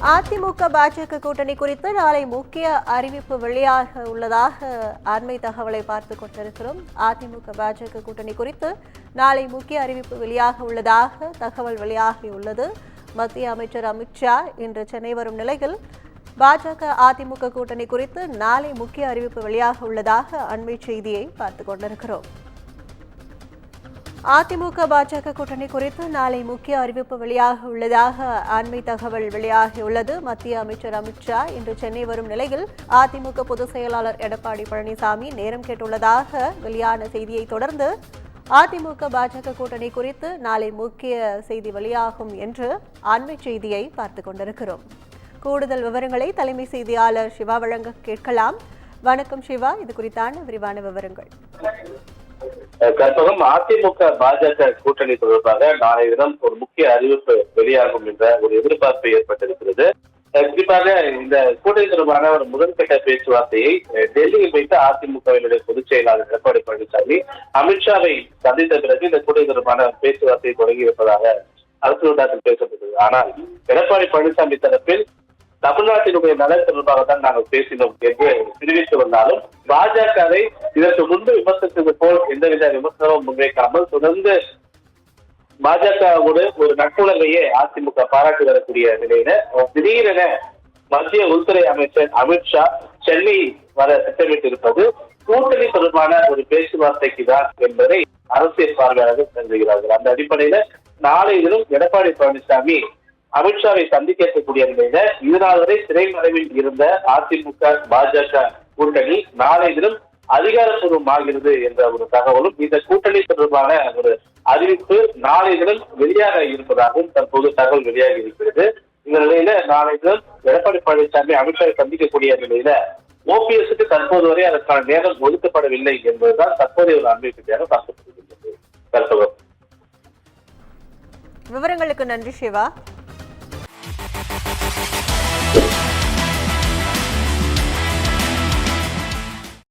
அதிமுக பாஜக கூட்டணி குறித்து நாளை முக்கிய அறிவிப்பு வெளியாக உள்ளதாக அண்மை தகவலை பார்த்துக் கொண்டிருக்கிறோம். அதிமுக பாஜக கூட்டணி குறித்து நாளை முக்கிய அறிவிப்பு வெளியாக உள்ளதாக தகவல் வெளியாகியுள்ளது. மத்திய அமைச்சர் அமித்ஷா இன்று சென்னை வரும் நிலையில் பாஜக அதிமுக கூட்டணி குறித்து நாளை முக்கிய அறிவிப்பு வெளியாக உள்ளதாக அண்மை செய்தியை பார்த்துக் கொண்டிருக்கிறோம். அதிமுக பாஜக கூட்டணி குறித்து நாளை முக்கிய அறிவிப்பு வெளியாக உள்ளதாக அண்மை தகவல் வெளியாகியுள்ளது. மத்திய அமைச்சர் அமித்ஷா இன்று சென்னை வரும் நிலையில் அதிமுக பொதுச் செயலாளர் எடப்பாடி பழனிசாமி நேரம் கேட்டுள்ளதாக வெளியான செய்தியை தொடர்ந்து அதிமுக பாஜக கூட்டணி குறித்து நாளை முக்கிய செய்தி வெளியாகும் என்று அண்மை செய்தியை பார்த்துக் கொண்டிருக்கிறோம். கூடுதல் விவரங்களை தலைமை செய்தியாளர் சிவா வழங்க கேட்கலாம். வணக்கம் சிவா, இது குறித்தான விரிவான விவரங்கள். கற்பகம், அதிமுக பாஜக கூட்டணி தொடர்பாக நாளைய தினம் ஒரு முக்கிய அறிவிப்பு வெளியாகும் என்ற ஒரு எதிர்பார்ப்பு ஏற்பட்டிருக்கிறது. குறிப்பாக இந்த கூட்டணி தொடர்பான ஒரு முதற்கட்ட பேச்சுவார்த்தையை டெல்லியில் வைத்து அதிமுகவினுடைய பொதுச் செயலாளர் எடப்பாடி பழனிசாமி அமித்ஷாவை சந்தித்த பிறகு இந்த கூட்டணி தொடர்பான பேச்சுவார்த்தையை தொடங்கி இருப்பதாக அரசு வட்டாரத்தில் பேசப்பட்டது. ஆனால் எடப்பாடி பழனிசாமி தரப்பில் தமிழ்நாட்டினுடைய நலன் தொடர்பாகத்தான் நாங்கள் பேசினோம் என்று தெரிவித்து வந்தாலும் பாஜகவை இதற்கு முன்பு விமர்சித்தது போல் எந்தவித விமர்சனமும் முன்வைக்காமல் தொடர்ந்து பாஜகவோடு ஒரு நட்புணர்வையே அதிமுக பாராட்டி வரக்கூடிய நிலையில திடீரென மத்திய உள்துறை அமைச்சர் அமித்ஷா சென்னை வர திட்டமிட்டிருப்பது கூட்டணி தொடர்பான ஒரு பேச்சுவார்த்தைக்கு தான் என்பதை அரசியல் பார்வையாளர்கள் கருதுகிறார்கள். அந்த அடிப்படையில நாளை தினம் எடப்பாடி பழனிசாமி அமித்ஷாவை சந்திக்க இருக்கக்கூடிய நிலையில இதனால் வரை திரைமறைவில் இருந்த அதிமுக பாஜக கூட்டணி நாளை தினம் அதிகாரப்பூர்வமாகிறது என்ற ஒரு தகவலும் இந்த கூட்டணி தொடர்பான ஒரு அறிவிப்பு நாளை தினம் வெளியாக இருப்பதாகவும் தற்போது தகவல் வெளியாகி இருக்கிறது. இந்த நிலையில நாளை தினம் எடப்பாடி பழனிசாமி அமித்ஷாவை சந்திக்கக்கூடிய நிலையில ஓபிஎஸ்க்கு தற்போது வரை அதற்கான நேரம் ஒதுக்கப்படவில்லை என்பதுதான் தற்போதைய ஒரு அறிவிப்பாக பார்க்கப்படுகிறது. விவரங்களுக்கு நன்றி சிவா.